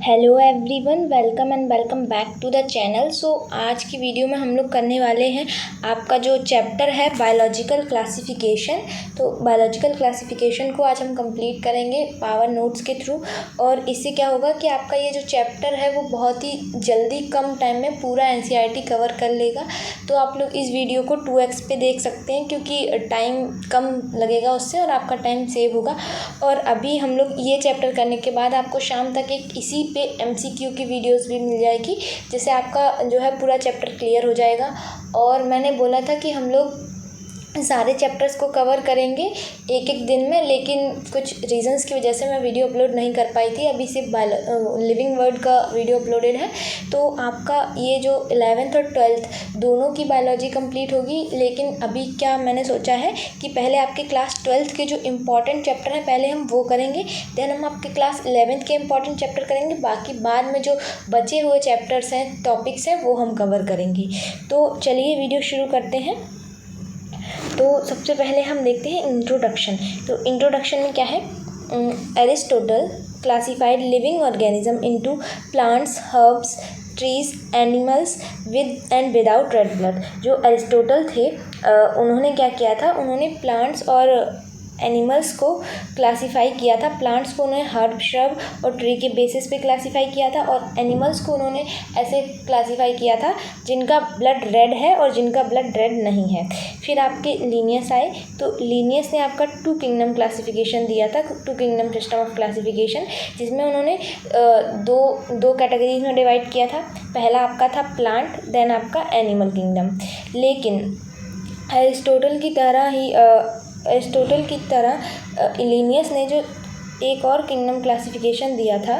Hello everyone, welcome and welcome back to the channel. So आज की video में हम लोग करने वाले हैं आपका जो चैप्टर है बायोलॉजिकल क्लासिफिकेशन। तो बायोलॉजिकल क्लासिफिकेशन को आज हम कंप्लीट करेंगे पावर नोट्स के थ्रू। और इससे क्या होगा कि आपका ये जो चैप्टर है वो बहुत ही जल्दी कम टाइम में पूरा एनसीईआरटी कवर कर लेगा। तो आप लोग इस वीडियो को 2x पे देख सकते हैं क्योंकि टाइम कम लगेगा उससे और आपका टाइम सेव होगा। और अभी हम लोग ये चैप्टर करने के बाद आपको शाम तक एक इसी पे एमसीक्यू की वीडियोस भी मिल जाएगी, जिससे आपका जो है पूरा चैप्टर क्लियर हो जाएगा। और मैंने बोला था कि हम लोग सारे चैप्टर्स को कवर करेंगे एक एक दिन में, लेकिन कुछ रीजंस की वजह से मैं वीडियो अपलोड नहीं कर पाई थी। अभी सिर्फ लिविंग वर्ड का वीडियो अपलोडेड है। तो आपका ये जो 11th और 12th दोनों की बायोलॉजी कंप्लीट होगी। लेकिन अभी क्या मैंने सोचा है कि पहले आपके क्लास 12th के जो इम्पॉर्टेंट चैप्टर हैं पहले हम वो करेंगे, देन हम आपके क्लास 11th के इम्पॉर्टेंट चैप्टर करेंगे। बाकी बाद में जो बचे हुए चैप्टर्स हैं, टॉपिक्स हैं, वो हम कवर करेंगे। तो चलिए वीडियो शुरू करते हैं। तो सबसे पहले हम देखते हैं इंट्रोडक्शन। तो इंट्रोडक्शन में क्या है, Aristotle classified living organism into plants, herbs, trees, animals with and without red blood. जो एरिस्टोटल थे उन्होंने क्या किया था, उन्होंने प्लांट्स और एनिमल्स को क्लासिफाई किया था। प्लांट्स को उन्होंने हर्ब, श्रब और ट्री के बेसिस पे क्लासिफाई किया था, और एनिमल्स को उन्होंने ऐसे क्लासिफाई किया था जिनका ब्लड रेड है और जिनका ब्लड रेड नहीं है। फिर आपके लीनियस आए, तो लीनियस ने आपका 2 किंगडम क्लासिफिकेशन दिया था, 2 किंगडम सिस्टम ऑफ क्लासिफिकेशन, जिसमें उन्होंने दो कैटेगरीज में डिवाइड किया था। पहला आपका था प्लांट, देन आपका एनिमल किंगडम। लेकिन एरिस्टोटल की तरह लीनियस ने जो एक और किंगडम क्लासिफिकेशन दिया था,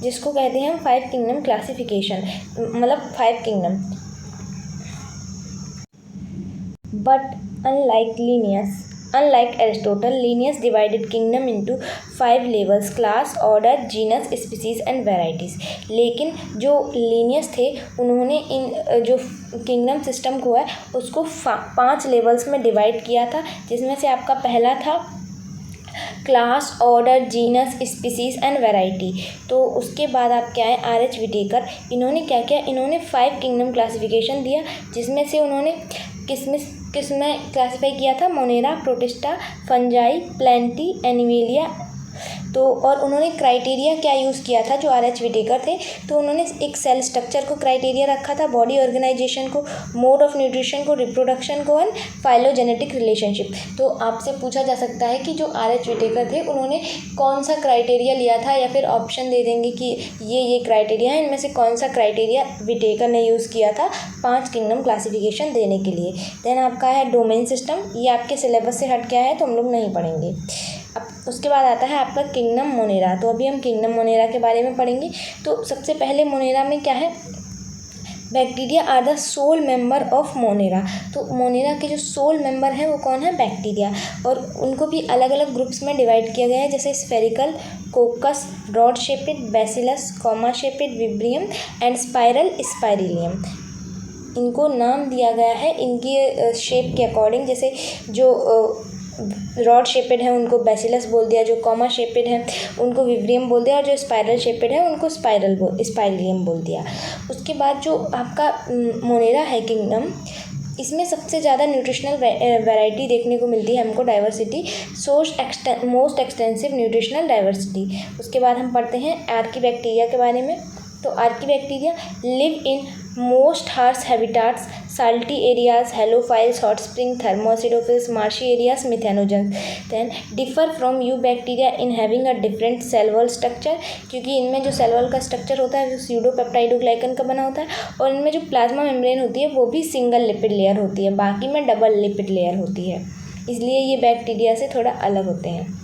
जिसको कहते हैं हम 5 किंगडम क्लासिफिकेशन, मतलब 5 kingdom. But unlike Aristotle, Linnaeus divided kingdom into 5 levels: class, order, genus, species and varieties. लेकिन जो लीनियस थे उन्होंने इन जो किंगडम सिस्टम को है उसको 5 लेवल्स में डिवाइड किया था, जिसमें से आपका पहला था class, order, genus, species and variety. तो उसके बाद आप क्या है, आर.एच. विटेकर, इन्होंने क्या किया, इन्होंने 5 किंगडम क्लासिफिकेशन दिया, जिसमें से उन्होंने किसमें क्लासिफाई किया था, Monera, protista, fungi, plenty, animalia. तो और उन्होंने क्राइटेरिया क्या यूज़ किया था, जो आर.एच. विटेकर थे, तो उन्होंने एक सेल स्ट्रक्चर को क्राइटेरिया रखा था, बॉडी ऑर्गेनाइजेशन को, मोड ऑफ न्यूट्रिशन को, रिप्रोडक्शन को एंड फाइलोजेनेटिक रिलेशनशिप। तो आपसे पूछा जा सकता है कि जो आर.एच. विटेकर थे उन्होंने कौन सा क्राइटेरिया लिया था, या फिर ऑप्शन दे देंगे कि ये क्राइटेरिया है, इनमें से कौन सा क्राइटेरिया विटेकर ने यूज़ किया था 5 किंगडम क्लासिफिकेशन देने के लिए। देन आपका है डोमेन सिस्टम, ये आपके सिलेबस से हट गया है तो हम लोग नहीं पढ़ेंगे। अब उसके बाद आता है आपका किंगडम मोनेरा। तो अभी हम किंगडम मोनेरा के बारे में पढ़ेंगे। तो सबसे पहले मोनेरा में क्या है, bacteria are the sole member of Monera. तो मोनेरा के जो सोल मेंबर हैं वो कौन है, बैक्टीरिया। और उनको भी अलग अलग ग्रुप्स में डिवाइड किया गया है, जैसे spherical, coccus, rod shaped, bacillus, comma shaped, vibrium and spiral, spirillum. इनको नाम दिया गया है इनकी शेप के अकॉर्डिंग। जैसे जो रॉड शेपेड है उनको बैसिलस बोल दिया, जो कॉमा शेपेड है उनको विब्रियम बोल दिया, और जो स्पाइरल शेपेड है उनको स्पाइरिलियम बोल दिया। उसके बाद जो आपका मोनेरा है किंगडम, इसमें सबसे ज़्यादा न्यूट्रिशनल वैरायटी देखने को मिलती है हमको, diversity, most extensive nutritional diversity. उसके बाद हम पढ़ते हैं आर्कीबैक्टीरिया के बारे में। तो archaebacteria live in most harsh habitats, salty areas, halophiles, hot spring, thermoacidophiles, marshy areas, methanogens. Then differ from eubacteria in having a different cell wall structure, क्योंकि इनमें जो सेल वॉल का स्ट्रक्चर होता है वो स्यूडोपेप्टाइडोग्लाइकन का बना होता है, और इनमें जो प्लाज्मा मेम्ब्रेन होती है वो भी सिंगल लिपिड लेयर होती है, बाकी में डबल लिपिड लेयर होती है, इसलिए ये बैक्टीरिया से थोड़ा अलग होते हैं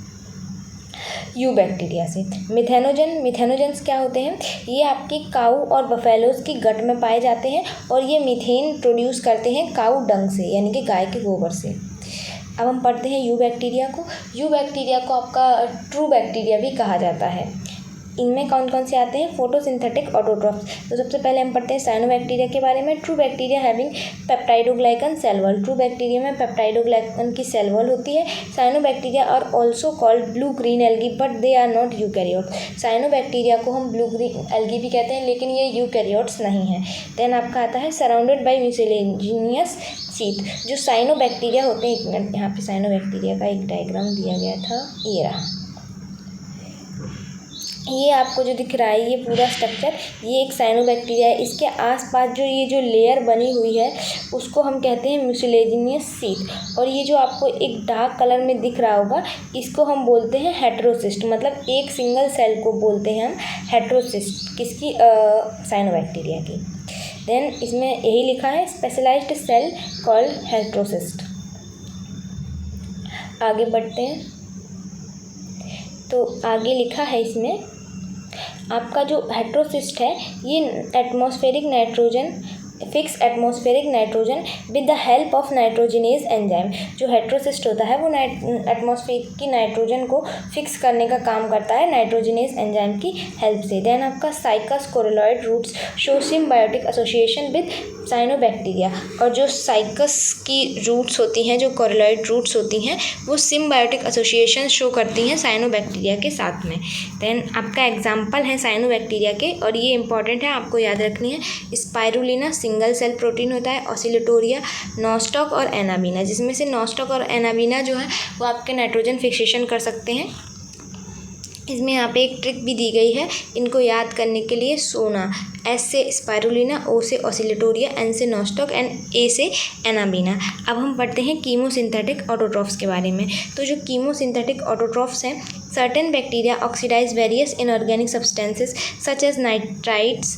यू बैक्टीरिया से। मिथेनोजन्स क्या होते हैं, ये आपके काऊ और बफेलोज की गट में पाए जाते हैं, और ये मीथेन प्रोड्यूस करते हैं काऊ डंग से, यानी कि गाय के गोबर से। अब हम पढ़ते हैं यू बैक्टीरिया को। यू बैक्टीरिया को आपका ट्रू बैक्टीरिया भी कहा जाता है। इनमें कौन कौन से आते हैं, फोटोसिंथेटिक ऑटोट्रॉफ्स। तो सबसे पहले हम पढ़ते हैं साइनोबैक्टीरिया के बारे में। True bacteria having peptidoglycan cell wall. True bacteria में पेप्टाइडोग्लाइकन की सेल वॉल होती है। Cyanobacteria are also called blue green algae but they are not eukaryote. Cyanobacteria को हम ब्लू ग्रीन एल्गी भी कहते हैं, लेकिन ये यूकैरियोट्स नहीं है। देन आपका आता है सराउंडेड बाई म्यूसिलेजिनियस शीथ। जो साइनोबैक्टीरिया होते हैं, एक मिनट, यहाँ पे साइनोबैक्टीरिया का एक डायग्राम दिया गया था, ये रहा। ये आपको जो दिख रहा है ये पूरा स्ट्रक्चर, ये एक साइनोबैक्टीरिया है। इसके आसपास जो ये जो लेयर बनी हुई है उसको हम कहते हैं म्यूसिलेजिनियस शीथ। और ये जो आपको एक डार्क कलर में दिख रहा होगा इसको हम बोलते हैं हेटेरोसिस्ट, मतलब एक सिंगल सेल को बोलते हैं हम हेटेरोसिस्ट। किसकी? साइनोबैक्टीरिया की। देन इसमें यही लिखा है स्पेशलाइज्ड सेल कॉल्ड हेटेरोसिस्ट। आगे बढ़ते हैं तो आगे लिखा है इसमें आपका जो हेटेरोसिस्ट है ये atmospheric nitrogen fix atmospheric nitrogen with the help of nitrogenase enzyme. जो हेटेरोसिस्ट होता है वो एटमॉस्फेयर की नाइट्रोजन को फिक्स करने का काम करता है नाइट्रोजिनेज एंजाइम की हेल्प से। देन आपका Cycas coralloid roots show symbiotic association with cyanobacteria. और जो साइकस की रूट्स होती हैं, जो कोरोलॉइड रूट्स होती हैं, वो सिम्बायोटिक एसोसिएशन शो करती हैं साइनोबैक्टीरिया के साथ में। देन आपका एग्जाम्पल है साइनोबैक्टीरिया के, और ये इंपॉर्टेंट है, आपको याद रखनी है। स्पाइरुलिना सिंगल सेल प्रोटीन होता है। ऑसिलेटोरिया, नॉस्टॉक और एनाबीना, जिसमें से नॉस्टॉक और एनाबीना जो है वो आपके नाइट्रोजन फिक्सेशन कर सकते हैं। इसमें यहाँ पे एक ट्रिक भी दी गई है इनको याद करने के लिए। सोना, एस से स्पाइरुलिना, ओ से ऑसिलेटोरिया, एन से नॉस्टॉक एंड ए से एनाबीना। अब हम पढ़ते हैं कीमोसिंथेटिक ऑटोट्रॉफ्स के बारे में। तो जो कीमोसिंथेटिक ऑटोट्रॉफ्स हैं, certain bacteria oxidise various inorganic substances such as nitrates,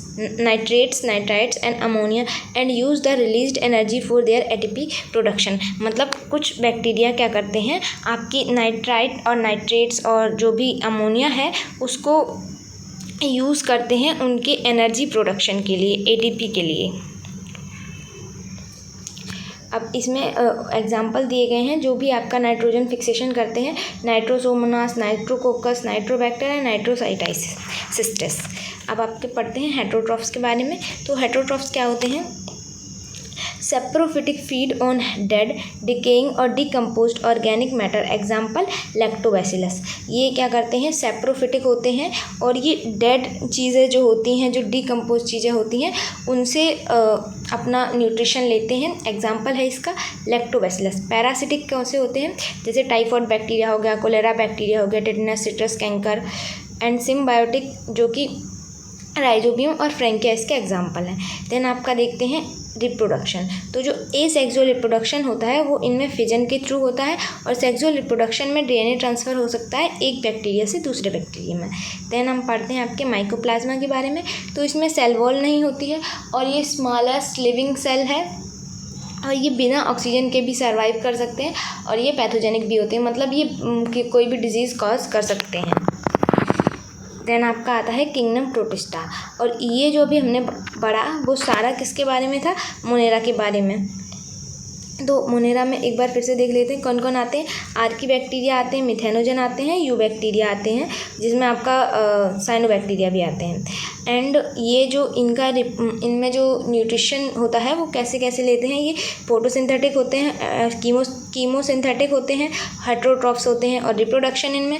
nitrites and ammonia and use the released energy for their ATP production. मतलब कुछ बैक्टीरिया क्या करते हैं, आपकी नाइट्राइट और नाइट्रेट्स और जो भी अमोनिया है उसको यूज़ करते हैं उनके एनर्जी प्रोडक्शन के लिए, एटीपी के लिए। अब इसमें एग्जाम्पल दिए गए हैं जो भी आपका नाइट्रोजन फिक्सेशन करते हैं, नाइट्रोसोमोनास, नाइट्रोकोकस, नाइट्रोबैक्टर एंड नाइट्रोसाइटिस। अब आपके पढ़ते हैं हेटेरोट्रॉफ्स के बारे में। तो हेटेरोट्रॉफ्स क्या होते हैं? Saprophytic feed on dead, decaying और decomposed organic matter. Example lactobacillus. ये क्या करते हैं? सेप्रोफिटिक होते हैं और ये डेड चीज़ें जो होती हैं, जो डिकम्पोज चीज़ें होती हैं, उनसे अपना न्यूट्रिशन लेते हैं। एग्जाम्पल है इसका लैक्टोबैसिलस। पैरासिटिक कैसे होते हैं? जैसे टाइफॉइड बैक्टीरिया हो गया, कोलेरा बैक्टीरिया हो गया, tetanus, citrus canker. And symbiotic जो कि राइजोबियम और फ्रैंकिया इसके एग्जाम्पल हैं। देन आपका देखते हैं रिप्रोडक्शन। तो जो एसेक्सुअल रिप्रोडक्शन होता है वो इनमें फिजन के थ्रू होता है, और सेक्सुअल रिप्रोडक्शन में डीएनए ट्रांसफ़र हो सकता है एक बैक्टीरिया से दूसरे बैक्टीरिया में। देन हम पढ़ते हैं आपके माइकोप्लाज्मा के बारे में। तो इसमें सेल वॉल नहीं होती है और ये स्मॉलेस्ट लिविंग सेल है, और ये बिना ऑक्सीजन के भी सर्वाइव कर सकते हैं, और ये पैथोजेनिक भी होते हैं, मतलब ये कोई भी डिजीज़ कॉज कर सकते हैं। देन आपका आता है किंगडम प्रोटिस्टा। और ये जो भी हमने पढ़ा वो सारा किसके बारे में था? मोनेरा के बारे में। तो मोनेरा में एक बार फिर से देख लेते हैं कौन कौन आते हैं। आर्की बैक्टीरिया आते हैं, मिथेनोजन आते हैं, यू बैक्टीरिया आते हैं, जिसमें आपका साइनोबैक्टीरिया भी आते हैं। एंड ये जो इनमें जो न्यूट्रिशन होता है वो कैसे कैसे लेते हैं? ये फोटोसिंथेटिक होते हैं, कीमोसिंथेटिक होते हैं, हेटेरोट्रॉफ्स होते हैं, और रिप्रोडक्शन इनमें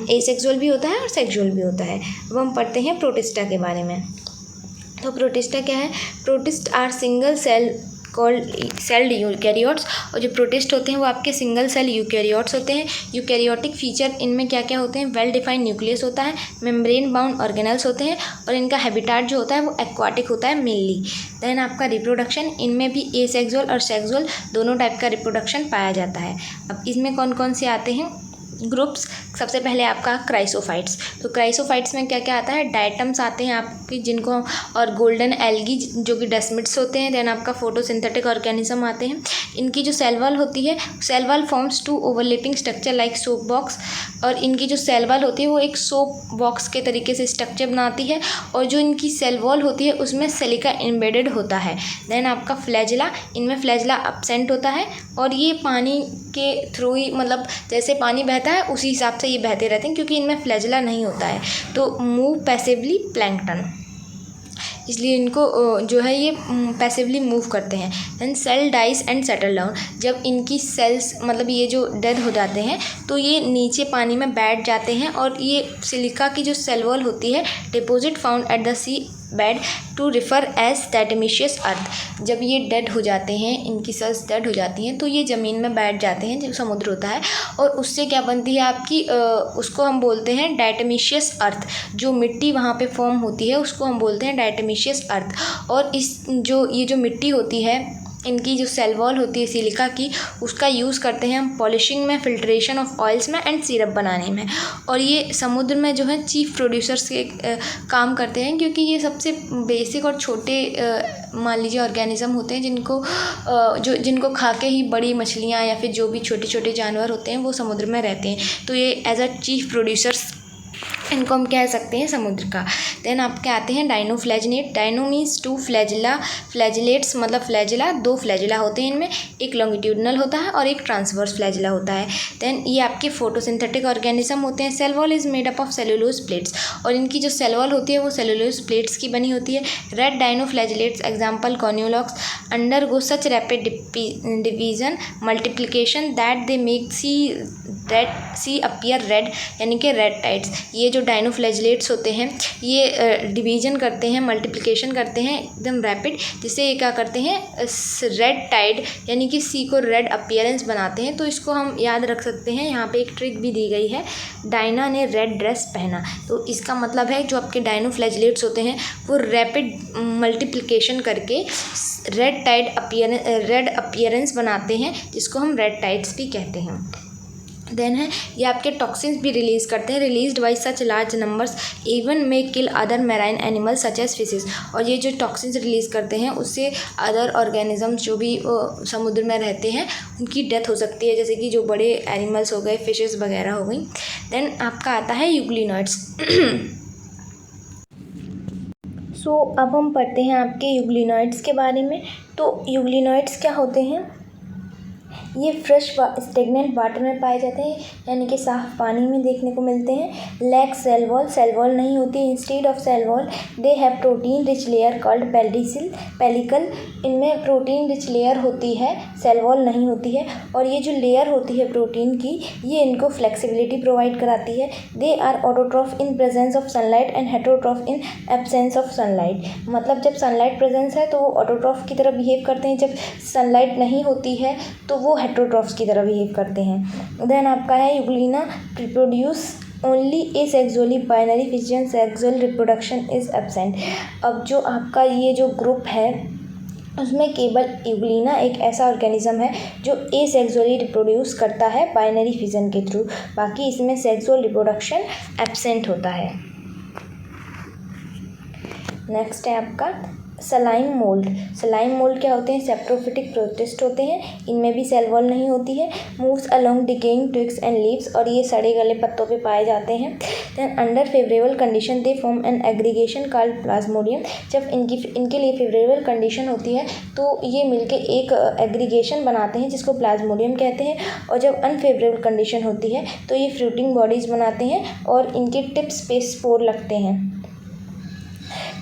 एसेक्सुअल भी होता है और सेक्सुअल भी होता है। अब हम पढ़ते हैं प्रोटिस्टा के बारे में। तो प्रोटिस्टा क्या है? Protist are single cell called celled eukaryotes. और जो प्रोटिस्ट होते हैं वो आपके सिंगल सेल यूकैरियोट्स होते हैं। यूकैरियोटिक फीचर इनमें क्या क्या होते हैं? वेल डिफाइंड न्यूक्लियस होता है, मेम्ब्रेन बाउंड ऑर्गेनल्स होते हैं, और इनका हैबिटाट जो होता है वो एक्वाटिक होता है मेनली। देन आपका रिप्रोडक्शन, इनमें भी एसेक्सुअल और सेक्सुअल दोनों टाइप का रिप्रोडक्शन पाया जाता है। अब इसमें कौन कौन से आते हैं ग्रुप्स? सबसे पहले आपका क्राइसोफाइट्स। तो क्राइसोफाइट्स में क्या क्या आता है? डायटम्स आते हैं आपकी जिनको, और गोल्डन एल्गी जो कि डेस्मिड्स होते हैं। देन आपका फोटोसिंथेटिक ऑर्गेनिज्म आते हैं। इनकी जो सेल वॉल होती है, cell wall forms two overlapping structure like soap box. और इनकी जो सेल वॉल होती है वो एक सोप बॉक्स के तरीके से स्ट्रक्चर बनाती है, और जो इनकी सेल वॉल होती है उसमें सिलिका एम्बेडेड होता है। देन आपका फ्लैजिला, इनमें फ्लैजिला एब्सेंट होता है, और ये पानी के थ्रू ही, मतलब जैसे पानी बहता है उसी हिसाब से ये बहते रहते हैं, क्योंकि इनमें फ्लैजिला नहीं होता है। तो मूव पैसिवली प्लैंकटन, इसलिए इनको जो है ये पैसिवली मूव करते हैं। Then cell dies and settle down, जब इनकी सेल्स मतलब ये जो डेड हो जाते हैं तो ये नीचे पानी में बैठ जाते हैं, और ये सिलिका की जो सेल वॉल होती है, deposit found at the sea bed to refer as diatomaceous earth. जब ये डेड हो जाते हैं, इनकी सेल्स डेड हो जाती हैं, तो ये ज़मीन में बैठ जाते हैं, जो समुद्र होता है, और उससे क्या बनती है आपकी उसको हम बोलते हैं डायटोमिशियस अर्थ। जो मिट्टी वहाँ पे फॉर्म होती है उसको हम बोलते हैं डायटोमिशियस अर्थ। और इस ये जो मिट्टी होती है, इनकी जो सेल वॉल होती है सिलिका की, उसका यूज़ करते हैं हम पॉलिशिंग में, फिल्ट्रेशन ऑफ ऑयल्स में एंड सिरप बनाने में। और ये समुद्र में जो है चीफ प्रोड्यूसर्स के काम करते हैं, क्योंकि ये सबसे बेसिक और छोटे मान लीजिए ऑर्गेनिज्म होते हैं, जिनको खा के ही बड़ी मछलियाँ या फिर जो भी छोटे छोटे जानवर होते हैं वो समुद्र में रहते हैं। तो ये एज अ चीफ प्रोड्यूसर्स इनको हम कह सकते हैं समुद्र का। देन आपके आते हैं डाइनोफ्लैजिनेट। Dyno means two flagella, flagellates मतलब फ्लैजिला, दो फ्लैजिला होते हैं इनमें, एक लॉन्गिट्यूडनल होता है और एक ट्रांसवर्स फ्लैजिला होता है। देन ये आपके फोटोसिंथेटिक ऑर्गेनिज्म होते हैं। Cell wall is made up of cellulose plates, और इनकी जो सेल वॉल होती है वो सेलुलोज प्लेट्स की बनी होती है। Red dinoflagellates example Gonyaulax undergo such rapid division multiplication that they make sea appear red, यानी कि रेड टाइड्स। ये जो डाइनोफ्लैजिलेट्स होते हैं ये डिवीजन करते हैं, मल्टीप्लिकेशन करते हैं एकदम रैपिड, जिससे ये क्या करते हैं रेड टाइड यानी कि सी को रेड अपीयरेंस बनाते हैं। तो इसको हम याद रख सकते हैं। यहाँ पे एक ट्रिक भी दी गई है, डायना ने रेड ड्रेस पहना। तो इसका मतलब है जो आपके डाइनोफ्लैजिलेट्स होते हैं वो रैपिड मल्टीप्लिकेशन करके रेड अपीयरेंस बनाते हैं, जिसको हम रेड टाइड्स भी कहते हैं। देन है ये आपके टॉक्सिन्स भी रिलीज़ करते हैं। Released by such large numbers even may kill other marine animals such as fishes. और ये जो टॉक्सिन्स रिलीज़ करते हैं उससे अदर ऑर्गेनिजम्स जो भी समुद्र में रहते हैं उनकी डेथ हो सकती है, जैसे कि जो बड़े एनिमल्स हो गए, फिशेस वगैरह हो गई। देन आपका आता है यूग्लिनॉइड्स। अब हम पढ़ते हैं आपके यूग्लिनॉइड्स के बारे में। तो यूग्लिनॉइड्स क्या होते हैं? ये फ्रेश स्टेगनेंट वाटर में पाए जाते हैं, यानी कि साफ पानी में देखने को मिलते हैं। लैक सेल वॉल नहीं होती। Instead of cell wall they have protein rich layer called pellicle. इनमें प्रोटीन रिच लेयर होती है, सेल वॉल नहीं होती है। और ये जो लेयर होती है प्रोटीन की, ये इनको फ्लेक्सिबिलिटी प्रोवाइड कराती है। They are autotroph in presence of sunlight and heterotroph in absence of sunlight. मतलब जब सनलाइट प्रेजेंस है तो वो ऑटोट्रॉफ की तरह बिहेव करते हैं, जब सनलाइट नहीं होती है तो वो हेटरोट्रॉफ्स की तरह बिहेव करते हैं। देन आपका है Euglena reproduce only asexually binary fission, sexual reproduction is absent. अब जो आपका ये जो ग्रुप है उसमें केवल यूग्लिना एक ऐसा ऑर्गेनिज्म है जो एसेक्सुअली रिप्रोड्यूस करता है बाइनरी फिजन के थ्रू, बाकी इसमें सेक्सुअल रिप्रोडक्शन एब्सेंट होता है। नेक्स्ट है आपका सलाइम मोल्ड क्या होते हैं? सेप्रोफिटिक प्रोटिस्ट होते हैं। इनमें भी सेल वॉल नहीं होती है। Moves along decaying twigs and leaves, और ये सड़े गले पत्तों पे पाए जाते हैं। Then under favourable condition they form an aggregation called plasmodium. जब इनके लिए फेवरेबल कंडीशन होती है तो ये मिलके एक एग्रीगेशन बनाते हैं जिसको प्लाज्मोडियम कहते हैं। और जब अनफेवरेबल कंडीशन होती है तो ये फ्रूटिंग बॉडीज़ बनाते हैं और इनके टिप्स पे स्पोर लगते हैं।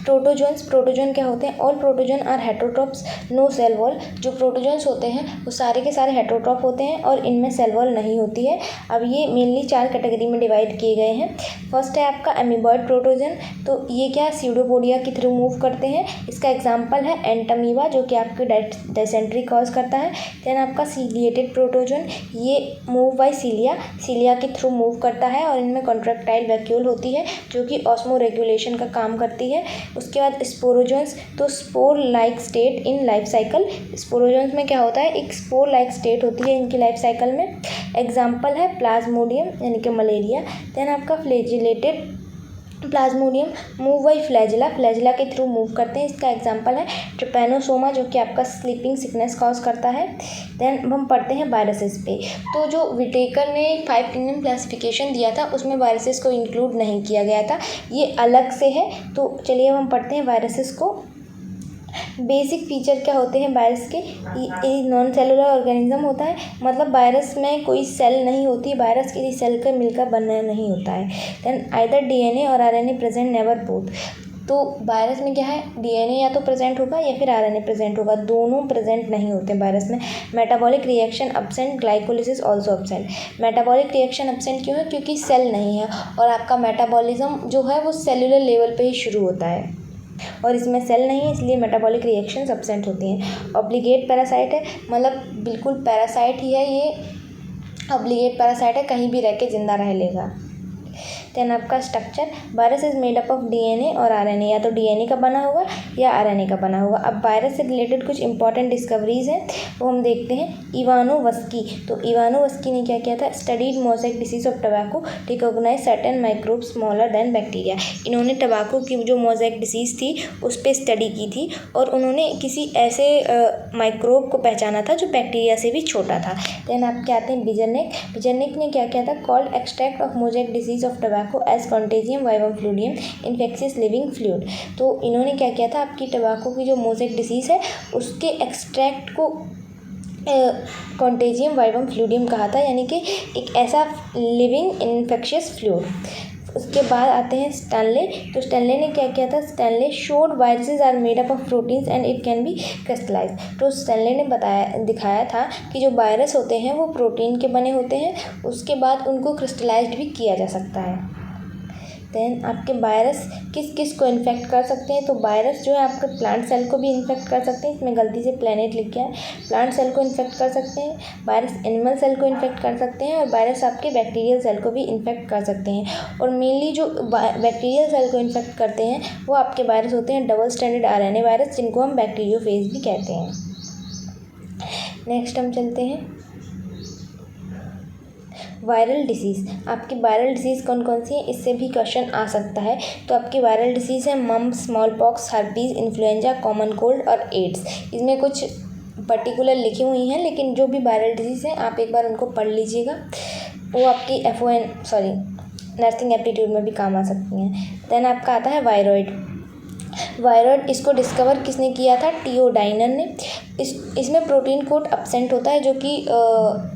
प्रोटोजोन क्या होते हैं? All protozoan are heterotrophs, no cell wall. जो प्रोटोजोन्स होते हैं वो सारे के सारे हेटरोट्रॉप होते हैं और इनमें सेल वॉल नहीं होती है। अब ये मेनली 4 कैटेगरी में डिवाइड किए गए हैं। फर्स्ट है आपका एमीबॉयड प्रोटोजन। तो ये क्या सीडोपोडिया के थ्रू मूव करते हैं। इसका एग्जाम्पल है एंटमीबा जो कि आपके डायसेंट्री कॉज करता है। देन आपका सीलिएटेड प्रोटोजन, ये मूव बाय सीलिया के थ्रू मूव करता है और इनमें कॉन्ट्रैक्टाइल वैक्यूल होती है जो कि ऑस्मो रेगुलेशन का काम करती है। उसके बाद स्पोरोजोन्स, तो spore like state in life cycle. Sporozoans में क्या होता है? एक स्पोर लाइक स्टेट होती है इनकी लाइफ साइकिल में। एग्जाम्पल है प्लाज्मोडियम यानी कि मलेरिया। देन आपका flagellated Plasmodium move by flagella के थ्रू मूव करते हैं। इसका एग्जांपल है ट्रिपैनोसोमा जो कि आपका स्लीपिंग सिकनेस कॉज करता है। देन हम पढ़ते हैं वायरसेस पे। तो जो विटेकर ने 5 किंगडम क्लासिफिकेशन दिया था उसमें वायरसेस को इंक्लूड नहीं किया गया था, ये अलग से है। तो चलिए हम पढ़ते हैं वायरसेस को। बेसिक फीचर क्या होते हैं वायरस के? ये नॉन सेलुलर ऑर्गेनिज्म होता है, मतलब वायरस में कोई सेल नहीं होती, वायरस किसी सेल का मिलकर बना नहीं होता है। देन आइदर डीएनए और आरएनए प्रेजेंट, नेवर बोथ। तो वायरस में क्या है, डीएनए या तो प्रेजेंट होगा या फिर आरएनए प्रेजेंट होगा, दोनों प्रेजेंट नहीं होते वायरस में। Metabolic reaction absent, glycolysis also absent. Metabolic reaction absent क्यों है? क्योंकि सेल नहीं है और आपका मेटाबॉलिज्म जो है वो सेलुलर लेवल पे ही शुरू होता है और इसमें सेल नहीं है, इसलिए मेटाबॉलिक रिएक्शंस अब्सेंट होती हैं। ऑब्लिगेट पैरासाइट है, मतलब बिल्कुल पैरासाइट ही है ये, ऑब्लिगेट पैरासाइट है, कहीं भी रह के जिंदा रह लेगा। देन आपका structure, virus is made up of DNA और आरएनए, या तो डीएनए का बना होगा या आरएनए का बना होगा। अब वायरस से रिलेटेड कुछ इंपॉर्टेंट डिस्कवरीज हैं वो हम देखते हैं। इवानोवस्की, तो इवानोवस्की ने क्या किया था? Studied mosaic disease of tobacco, recognise certain microbe smaller than bacteria. इन्होंने टबैको की जो मोज़ेक डिसीज़ थी उस पर स्टडी की थी और उन्होंने किसी ऐसे माइक्रोब को पहचाना था जो बैक्टीरिया से भी छोटा था। देन आप क्या आते हैं बिजरनिक। बिजरनिक ने क्या किया था? Called extract of mosaic disease of tobacco as contagium vivum fluidum infectious living fluid. तो इन्होंने क्या किया था? आपकी टबैको की जो मोज़ेक डिसीज़ है उसके एक्सट्रैक्ट को कॉन्टेजियम वाइवम फ्लूडियम कहा था, यानी कि एक ऐसा लिविंग इन्फेक्शियस फ्लूइड। उसके बाद आते हैं स्टैनले। तो स्टैनले ने क्या किया था? Stanley showed viruses are made up of proteins and it can be crystallise. तो स्टैनले ने दिखाया था कि जो वायरस होते हैं वो प्रोटीन के बने होते हैं, उसके बाद उनको क्रिस्टलाइज्ड भी किया जा सकता है। देन आपके वायरस किस किस को इन्फेक्ट कर सकते हैं? तो वायरस जो है आपके प्लांट सेल को भी इन्फेक्ट कर सकते हैं, इसमें गलती से प्लेनेट लिख गया है, प्लांट सेल को इन्फेक्ट कर सकते हैं, वायरस एनिमल सेल को इन्फेक्ट कर सकते हैं और वायरस आपके बैक्टीरियल सेल को भी इन्फेक्ट कर सकते हैं। और मेनली जो बैक्टीरियल सेल को इन्फेक्ट करते हैं वो आपके वायरस होते हैं डबल स्टैंडर्ड आरएनए वायरस, जिनको हम बैक्टीरियोफेज भी कहते हैं। नेक्स्ट हम चलते हैं वायरल डिसीज़। आपकी वायरल डिसीज़ कौन कौन सी है, इससे भी क्वेश्चन आ सकता है। तो आपकी वायरल डिसीज़ है mumps, small pox, herpes, influenza, common cold और एड्स। इसमें कुछ पर्टिकुलर लिखी हुई हैं, लेकिन जो भी वायरल डिसीज़ हैं आप एक बार उनको पढ़ लीजिएगा, वो आपकी नर्सिंग एप्टीट्यूड में भी काम आ सकती हैं। देन आपका आता है वायरॉइड। वायरॉइड इसको डिस्कवर किसने किया था? टियोडाइनर ने। इसमें प्रोटीन कोड अब्सेंट होता है, जो कि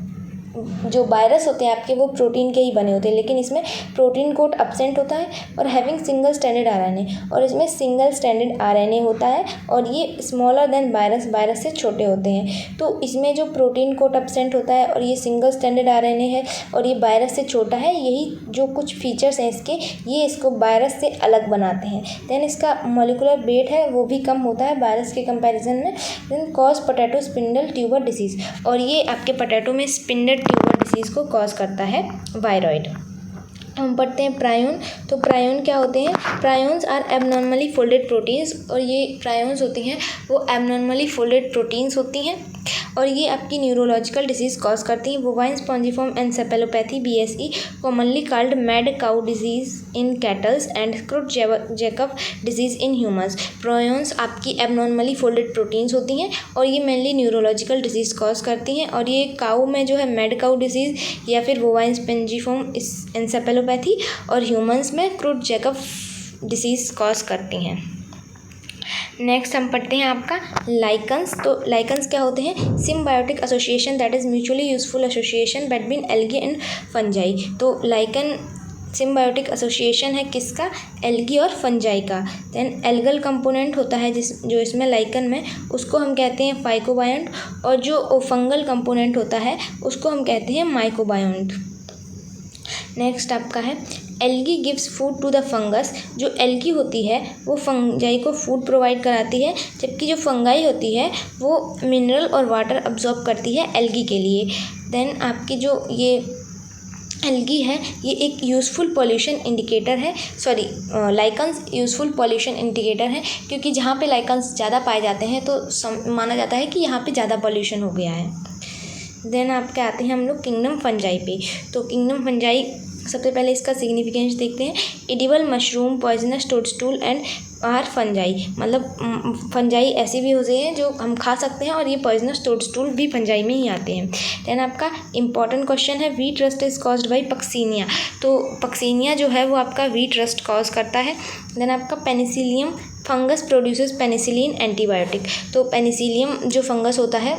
जो वायरस होते हैं आपके वो प्रोटीन के ही बने होते हैं, लेकिन इसमें प्रोटीन कोड अब्सेंट होता है और हैविंग सिंगल स्टैंडर्ड आरएनए, और इसमें सिंगल स्टैंडर्ड आरएनए होता है और ये स्मॉलर देन वायरस से छोटे होते हैं। तो इसमें जो प्रोटीन कोड अब्सेंट होता है और ये सिंगल स्टैंडर्ड आरएनए है और ये वायरस से छोटा है, यही जो कुछ फीचर्स हैं इसके, ये इसको वायरस से अलग बनाते हैं। देन इसका मॉलिक्यूलर वेट है वो भी कम होता है वायरस के कंपैरिजन में। Then cause potato spindle tuber disease, और ये आपके पोटैटो में स्पिंडल ट्यूबर डिसीज़ को कॉज करता है वायरॉइड। हम पढ़ते हैं प्रायोन। तो प्रायोन क्या होते हैं? Prions are abnormally folded proteins, और ये प्रायोन्स होती हैं वो एबनॉर्मली फोल्डेड प्रोटीन्स होती हैं और ये आपकी न्यूरोलॉजिकल डिजीज़ कॉज करती हैं। Bovine spongiform encephalopathy BSE commonly called mad cow disease in cattles and Creutzfeldt Jakob disease in humans. Prions आपकी एबनॉर्मली फोल्डेड प्रोटीन्स होती हैं और ये मेनली न्यूरोलॉजिकल डिजीज़ कॉज करती हैं, और ये काऊ में जो है मैड काउ डिजीज़ या फिर बोवाइन स्पॉन्जिफॉर्म एन्सेफेलोपैथी और ह्यूमंस में क्रुट-जैकब डिसीज़ कॉज करती हैं। नेक्स्ट हम पढ़ते हैं आपका लाइकन्स। तो लाइकन्स क्या होते हैं? Symbiotic association that is mutually useful association between algae and fungi. तो लाइकन सिम्बायोटिक एसोसिएशन है किसका? एल्गी और फंजाई का। देन एल्गल कंपोनेंट होता है जो इसमें लाइकन में, उसको हम कहते हैं फाइकोबायोंट, और जो फंगल कंपोनेंट होता है उसको हम कहते हैं माइकोबायोंट। नेक्स्ट आपका है algae gives food to the fungus. जो एल्गी होती है वो फंजाई को फूड प्रोवाइड कराती है, जबकि जो फंगाई होती है वो मिनरल और वाटर अब्जॉर्ब करती है एल्गी के लिए। देन आपकी जो ये एल्गी है ये एक यूज़फुल पॉल्यूशन इंडिकेटर है, लाइकन्स यूज़फुल पॉल्यूशन इंडिकेटर है, क्योंकि जहाँ पे लाइकन्स ज़्यादा पाए जाते हैं तो माना जाता है कि यहाँ पे ज़्यादा पॉल्यूशन हो गया है। देन आपके आते हैं हम लोग किंगडम फंजाई पे। तो किंगडम फंजाई सबसे पहले इसका सिग्निफिकेंस देखते हैं। Edible mushroom, poisonous toadstool and are fungi, मतलब फंजाई ऐसे भी होते हैं जो हम खा सकते हैं और ये पॉइजनस टोडस्टूल भी फंजाई में ही आते हैं। देन आपका इंपॉर्टेंट क्वेश्चन है wheat rust is caused by Puccinia, तो पक्सीनिया जो है वो आपका वीट रस्ट कॉज करता है। देन आपका Penicillium fungus produces penicillin antibiotic, तो पेनिसिलियम जो फंगस होता है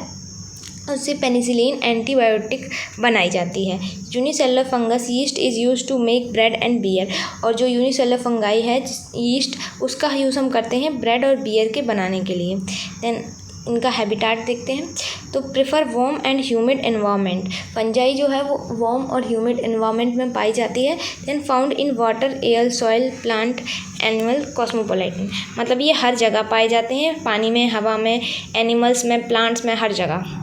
उससे पेनिसिलिन एंटीबायोटिक बनाई जाती है। Unicellular fungus yeast is use to make bread and beer, और जो यूनिसेलुलर फंगाई है यीस्ट उसका यूज़ हम करते हैं ब्रेड और बियर के बनाने के लिए। देन इनका हैबिटेट देखते हैं, तो prefer warm and humid environment, fungi जो है वो वार्म और ह्यूमिड एनवायरनमेंट में पाई जाती है। Then found in water, air, soil, plant, animal, cosmopolitan, मतलब ये हर जगह पाए जाते हैं, पानी में, हवा में, एनिमल्स में, प्लांट्स में, हर जगह।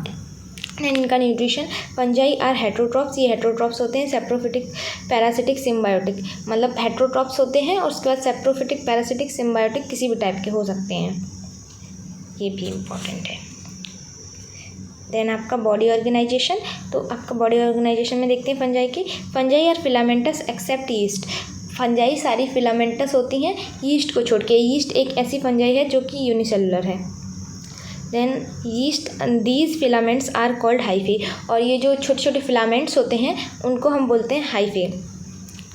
एंड इनका न्यूट्रिशन, फंजाई आर हेट्रोट्रॉप्स, ये हेट्रोट्रॉप्स होते हैं, सेप्रोफिटिक, पैरासिटिक, सिम्बायोटिक, मतलब हेट्रोट्रॉप्स होते हैं और उसके बाद सेप्रोफिटिक, पैरासिटिक, सिम्बायोटिक किसी भी टाइप के हो सकते हैं, ये भी इम्पॉर्टेंट है। देन आपका बॉडी ऑर्गेनाइजेशन, तो आपका बॉडी ऑर्गेनाइजेशन में देखते हैं फंजाई की। Fungi are filamentous except yeast, fungi सारी फिलामेंटस होती हैं यीस्ट को छोड़ के। यीस्ट एक ऐसी फंजाई है जो कि यूनिसेलुलर है। Then yeast, these filaments are called hyphae, और ये जो छोटे छोटे फिलामेंट्स होते हैं उनको हम बोलते हैं hyphae.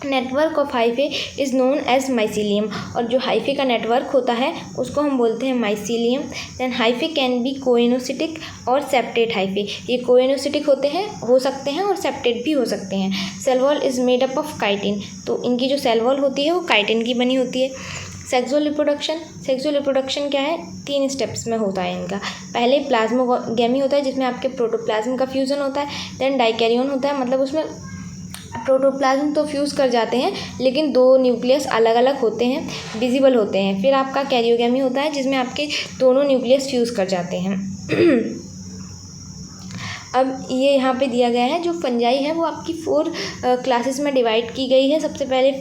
Network of hyphae is known as mycelium, और जो हाइफे का नेटवर्क होता है उसको हम बोलते हैं mycelium. Then hyphae can be coenocytic और सेप्टेट हाइफे, ये कोइनोसिटिक होते हैं, हो सकते हैं, और सेप्टेट भी हो सकते हैं। Cell wall is made up of chitin, तो इनकी जो सेल वॉल होती है वो काइटिन की बनी होती है। सेक्सुअल रिप्रोडक्शन, सेक्सुअल रिप्रोडक्शन क्या है, 3 स्टेप्स में होता है इनका। पहले प्लाज्मोगेमी होता है जिसमें आपके प्रोटोप्लाज्म का फ्यूज़न होता है। देन डाइकैरियन होता है, मतलब उसमें प्रोटोप्लाज्म तो फ्यूज़ कर जाते हैं लेकिन 2 न्यूक्लियस अलग अलग होते हैं, विजिबल होते हैं। फिर आपका कैरियोगेमी होता है जिसमें आपके दोनों न्यूक्लियस फ्यूज़ कर जाते हैं। अब ये यहाँ पे दिया गया है, जो फंजाई है वो आपकी 4 क्लासेस में डिवाइड की गई है। सबसे पहले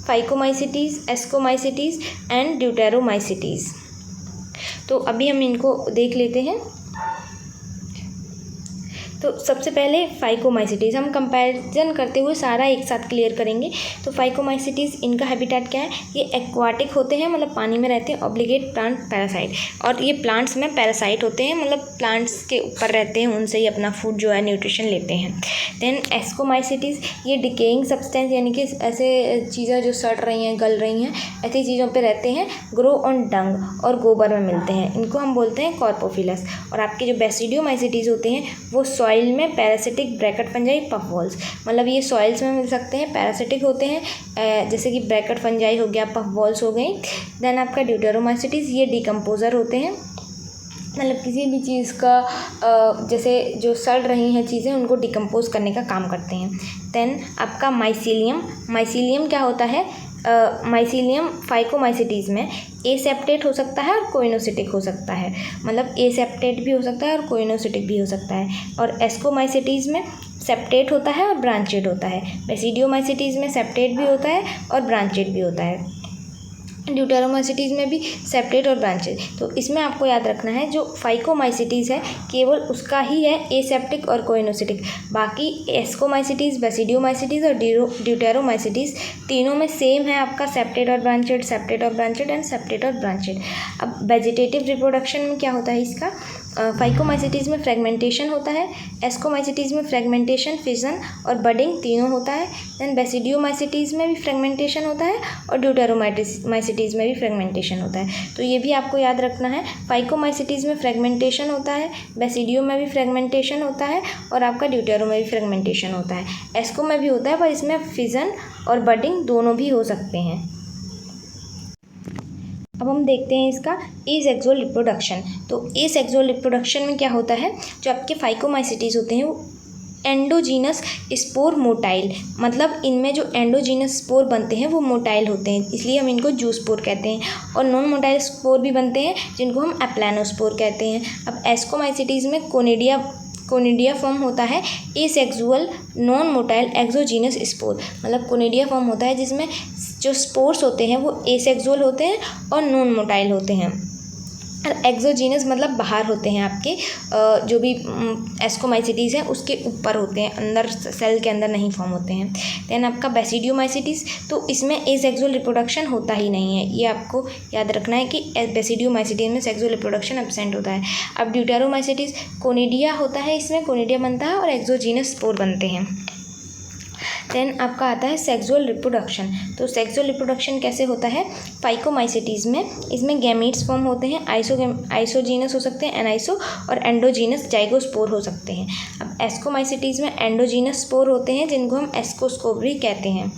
फाइकोमाइसिटीज़, एस्कोमाइसिटीज़ एंड ड्यूटेरोमाइसिटीज़। तो अभी हम इनको देख लेते हैं। तो सबसे पहले फाइकोमाइसिटीज़, हम कंपैरिजन करते हुए सारा एक साथ क्लियर करेंगे। तो फाइकोमाइसिटीज़, इनका हैबिटेट क्या है, ये एक्वाटिक होते हैं, मतलब पानी में रहते हैं, ऑब्लिगेट प्लांट पैरासाइट, और ये प्लांट्स में पैरासाइट होते हैं, मतलब प्लांट्स के ऊपर रहते हैं, उनसे ही अपना फूड जो है न्यूट्रिशन लेते हैं। देन एस्कोमाइसिटीज़, ये डिकेइंग सब्सटेंस, यानी कि ऐसे चीज़ें जो सड़ रही हैं, गल रही हैं, ऐसी चीज़ों पर रहते हैं, ग्रो ऑन डंग और गोबर में मिलते हैं, इनको हम बोलते हैं कॉर्पोफिलस। और आपके जो बेसिडियोमाइसिटीज़ होते हैं वो सॉइल में parasitic bracket fungi puff walls, मतलब ये सॉइल्स में मिल सकते हैं, पैरासिटिक होते हैं, जैसे कि ब्रैकेट फंजाई हो गया, पफ वॉल्स हो गई। देन आपका ड्यूटेरोमाइसिटीज़, ये डिकम्पोजर होते हैं, मतलब किसी भी चीज़ का जैसे जो सड़ रही हैं चीज़ें उनको डिकम्पोज करने का काम करते हैं। देन आपका माइसीलियम, माइसीलियम क्या होता है, माइसीलियम फाइकोमाइसिटीज़ में एसेप्टेट हो सकता है और कोइनोसिटिक हो सकता है, मतलब एसेप्टेट भी हो सकता है और कोइनोसिटिक भी हो सकता है। और एस्कोमाइसिटीज़ में सेप्टेट होता है और ब्रांचेड होता है। बेसिडियोमाइसिटीज़ में सेप्टेट भी होता है और ब्रांचेड भी होता है। ड्यूटेरोमाइसिटीज़ में भी सेप्टेट और ब्रांचेड। तो इसमें आपको याद रखना है जो फाइकोमाइसिटीज़ है केवल उसका ही है एसेप्टिक और कोइनोसिटिक, बाकी एस्कोमाइसिटीज़, बेसिडियोमाइसिटीज़ और ड्यूटेरोमाइसिटीज़ तीनों में सेम है आपका सेप्टेट और ब्रांचेड, सेप्टेट और ब्रांचेड एंड सेप्टेट और ब्रांचेड। अब वेजिटेटिव रिप्रोडक्शन में क्या होता है इसका, फाइकोमाइसिटीज़ में फ्रेगमेंटेशन होता है, एस्कोमाइसिटीज़ में फ्रेगमेंटेशन, फिजन और बडिंग तीनों होता है। देन बेसिडियोमाइसिटीज़ में भी फ्रेगमेंटेशन होता है और ड्यूटेरोमाइसिटीज़ में भी फ्रेगमेंटेशन होता है। तो ये भी आपको याद रखना है, फाइकोमाइसिटीज़ में फ्रेगमेंटेशन होता है, बेसिडियो में भी फ्रेगमेंटेशन होता है और आपका ड्यूटेरो में भी फ्रेगमेंटेशन होता है। एस्को में भी होता है पर इसमें फिजन और बडिंग दोनों भी हो सकते हैं। अब हम देखते हैं इसका एसेक्सुअल रिप्रोडक्शन। तो एसेक्सुअल रिप्रोडक्शन में क्या होता है, जो आपके फाइकोमाइसिटीज़ होते हैं वो एंडोजीनस स्पोर मोटाइल, मतलब इनमें जो एंडोजीनस स्पोर बनते हैं वो मोटाइल होते हैं, इसलिए हम इनको जूस्पोर कहते हैं। और नॉन मोटाइल स्पोर भी बनते हैं जिनको हम एप्लानोस्पोर कहते हैं। अब एस्कोमाइसिटीज़ में कोनिडिया फॉर्म होता है, asexual non motile exogenous spore, मतलब कोनिडिया फॉर्म होता है जिसमें जो स्पोर्स होते हैं वो एसेक्सुअल होते हैं और नॉन मोटाइल होते हैं। और एक्सोजीनस मतलब बाहर होते हैं आपके, जो भी एस्कोमाइसिटीज़ हैं उसके ऊपर होते हैं, अंदर सेल के अंदर नहीं फॉर्म होते हैं। देन आपका बेसिडियोमाइसिटीज़, तो इसमें एसेक्सुअल रिप्रोडक्शन होता ही नहीं है, ये आपको याद रखना है कि बेसिडियोमाइसिटीज़ में सेक्सुअल रिप्रोडक्शन एब्सेंट होता है। अब ड्यूटेरोमाइसिटीज़, कोनिडिया होता है, इसमें कोनिडिया बनता है और एक्सोजीनस स्पोर बनते हैं। देन आपका आता है सेक्सुअल रिप्रोडक्शन। तो सेक्सुअल रिप्रोडक्शन कैसे होता है? फाइकोमाइसिटीज़ में, इसमें गैमीट्स फॉर्म होते हैं, आइसोजीनस हो सकते हैं, एनाइसो, और एंडोजीनस जाइगोस्पोर हो सकते हैं। अब एस्कोमाइसिटीज़ में एंडोजीनस स्पोर होते हैं जिनको हम एस्कोस्कोप भी कहते हैं।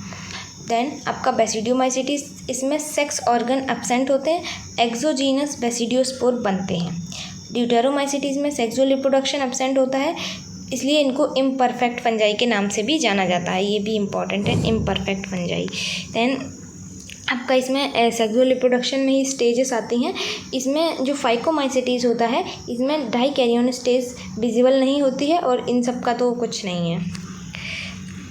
देन आपका बेसिडियोमाइसिटीज़, इसमें सेक्स ऑर्गन एब्सेंट होते हैं, एक्सोजीनस बेसिडियोस्पोर बनते हैं। ड्यूटेरोमाइसिटीज़ में सेक्सुअल रिप्रोडक्शन एब्सेंट होता है, इसलिए इनको इम्परफेक्ट फंजाई के नाम से भी जाना जाता है, ये भी इम्पॉर्टेंट है, इम्परफेक्ट फंजाई। देन आपका इसमें सेक्सुअल रिप्रोडक्शन में ही स्टेजेस आती हैं। इसमें जो फाइकोमाइसिटीज़ होता है इसमें डाइकैरियोन स्टेज विजिबल नहीं होती है और इन सब का तो कुछ नहीं है।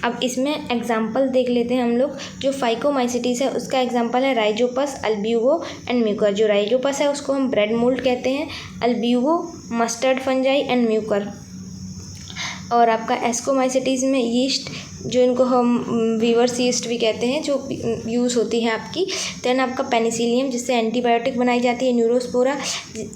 अब इसमें एग्जाम्पल देख लेते हैं हम लोग। जो फाइकोमाइसिटीज़ है उसका एग्जाम्पल है राइजोपस, अल्ब्यूगो एंड म्यूकर। जो राइजोपस है उसको हम ब्रेड मोल्ड कहते हैं, Albugo mustard fungi and Mucor. और आपका एस्कोमाइसिटीज़ में यीस्ट, जो इनको हम वीवर्स यीस्ट भी कहते हैं, जो यूज़ होती है आपकी। देन आपका पेनिसिलियम, जिससे एंटीबायोटिक बनाई जाती है, न्यूरोस्पोरा,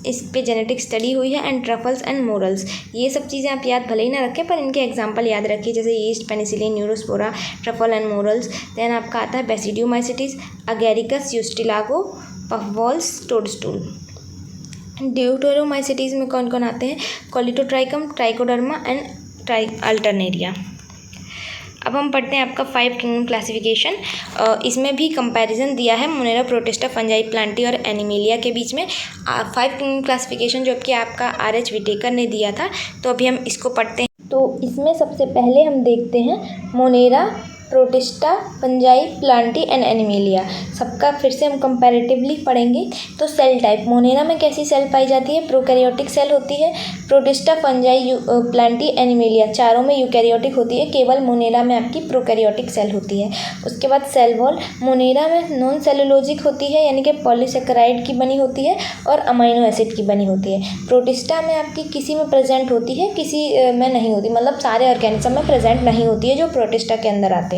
इस पे जेनेटिक स्टडी हुई है, एंड ट्रफल्स एंड मोरल्स। ये सब चीज़ें आप याद भले ही ना रखें पर इनके एग्जांपल याद रखिए, जैसे yeast, Penicillium, Neurospora, truffle and morels. Then आपका आता है बेसिडियोमाइसिटीज़, अगेरिकस, यूस्टिलागो, पफबॉल्स, टोडस्टूल। ड्यूटेरोमाइसिटीज़ में कौन कौन आते हैं? Colletotrichum, trichoderma and Alternaria. अब हम पढ़ते हैं आपका 5 किंगडम क्लासिफिकेशन। इसमें भी कंपैरिजन दिया है मोनेरा, प्रोटिस्टा, फंजाई, प्लांटी और एनिमेलिया के बीच में। 5 किंगडम क्लासिफिकेशन जो कि आपका R.H. विटेकर ने दिया था, तो अभी हम इसको पढ़ते हैं। तो इसमें सबसे पहले हम देखते हैं Monera, protista, fungi, Plantae and animalia. सबका फिर से हम कंपैरेटिवली पढ़ेंगे। तो सेल टाइप, मोनेरा में कैसी सेल पाई जाती है? प्रोकैरियोटिक सेल होती है। प्रोटिस्टा, फंजाई, प्लांटी, एनिमेलिया चारों में यूकैरियोटिक होती है, केवल मोनेरा में आपकी प्रोकैरियोटिक सेल होती है। उसके बाद सेल वॉल, मोनेरा में नॉन सेलुलोजिक होती है, यानी कि पॉलीसेकेराइड की बनी होती है और अमाइनो एसिड की बनी होती है। प्रोटिस्टा में आपकी किसी में प्रेजेंट होती है, किसी में नहीं होती, मतलब सारे ऑर्गेनिज्म में प्रेजेंट नहीं होती है जो प्रोटिस्टा के अंदर आते हैं।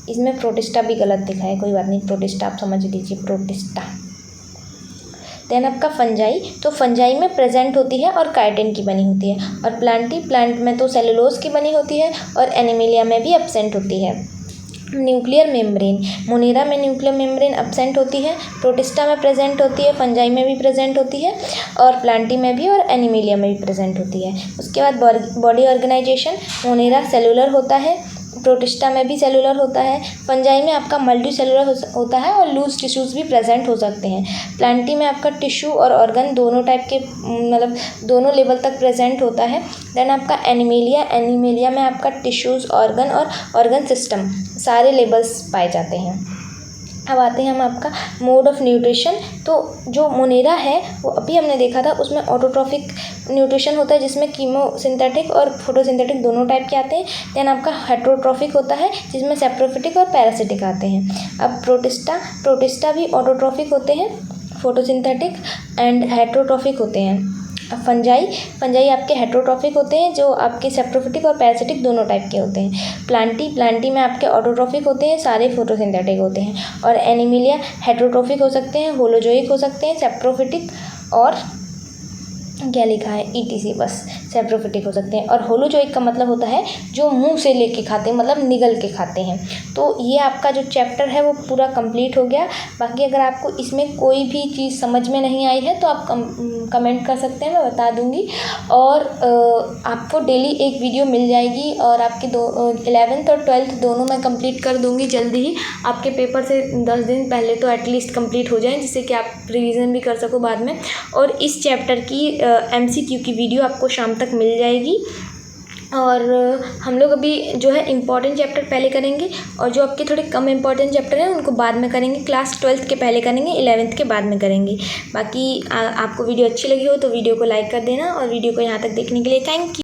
इसमें प्रोटिस्टा भी गलत दिखा है, कोई बात नहीं, प्रोटिस्टा आप समझ लीजिए, प्रोटिस्टा। देन आपका फंजाई, तो फंजाई में प्रेजेंट होती है और काइटिन की बनी होती है। और प्लांटी, प्लांट में तो सेलुलोज की बनी होती है और एनिमेलिया में भी एब्सेंट होती है। न्यूक्लियर मेम्ब्रेन, मोनेरा में न्यूक्लियर मेम्ब्रेन एब्सेंट होती है, प्रोटिस्टा में प्रेजेंट होती है, फंजाई में भी प्रेजेंट होती है और प्लांटी में भी और एनिमेलिया में भी प्रेजेंट होती है। उसके बाद बॉडी ऑर्गेनाइजेशन, मोनेरा सेलुलर होता है, प्रोटिस्टा में भी सेलुलर होता है, फंजाई में आपका मल्टी सेलुलर होता है और लूज टिश्यूज़ भी प्रेजेंट हो सकते हैं। प्लांटी में आपका टिश्यू और ऑर्गन दोनों टाइप के, मतलब दोनों लेवल तक प्रेजेंट होता है। देन आपका एनिमेलिया, एनिमेलिया में आपका टिश्यूज़, ऑर्गन और ऑर्गन सिस्टम सारे लेवल्स पाए जाते हैं। अब आते हैं हम आपका मोड ऑफ न्यूट्रिशन। तो जो मोनेरा है वो अभी हमने देखा था, उसमें ऑटोट्रॉफिक न्यूट्रिशन होता है जिसमें कीमोसिंथेटिक और फोटोसिंथेटिक दोनों टाइप के आते हैं। देन आपका हेट्रोट्रॉफिक होता है जिसमें सेप्रोफिटिक और पैरासिटिक आते हैं। अब प्रोटिस्टा भी ऑटोट्रॉफिक होते हैं, फोटोसिंथेटिक एंड हेट्रोट्रॉफिक होते हैं। फंजाई आपके हेट्रोट्रॉफिक होते हैं, जो आपके सेप्रोफिटिक और पैरासिटिक दोनों टाइप के होते हैं। प्लांटी में आपके ऑटोट्रॉफिक होते हैं, सारे फोटोसिंथेटिक होते हैं। और एनिमेलिया हेट्रोट्रॉफिक हो सकते हैं, होलोजोइक हो सकते हैं, सेप्रोफिटिक और क्या लिखा है ETC, बस सेप्रोफिटिक हो सकते हैं। और होलोजोइक का मतलब होता है जो मुंह से लेके खाते हैं, मतलब निगल के खाते हैं। तो ये आपका जो चैप्टर है वो पूरा कंप्लीट हो गया। बाकी अगर आपको इसमें कोई भी चीज़ समझ में नहीं आई है तो आप कमेंट कर सकते हैं, मैं बता दूंगी। और आपको डेली एक वीडियो मिल जाएगी और आपके 11th और 12th दोनों मैं कंप्लीट कर दूँगी जल्दी ही। आपके पेपर से 10 दिन पहले तो एटलीस्ट कंप्लीट हो जाए, जिससे कि आप रिवीजन भी कर सको बाद में। और इस चैप्टर की MCQ की वीडियो आपको शाम तक मिल जाएगी। और हम लोग अभी जो है इम्पॉर्टेंट चैप्टर पहले करेंगे और जो आपके थोड़े कम इम्पॉर्टेंट चैप्टर हैं उनको बाद में करेंगे। क्लास 12th के पहले करेंगे, 11th के बाद में करेंगे। बाकी आपको वीडियो अच्छी लगी हो तो वीडियो को लाइक कर देना और वीडियो को यहाँ तक देखने के लिए थैंक यू।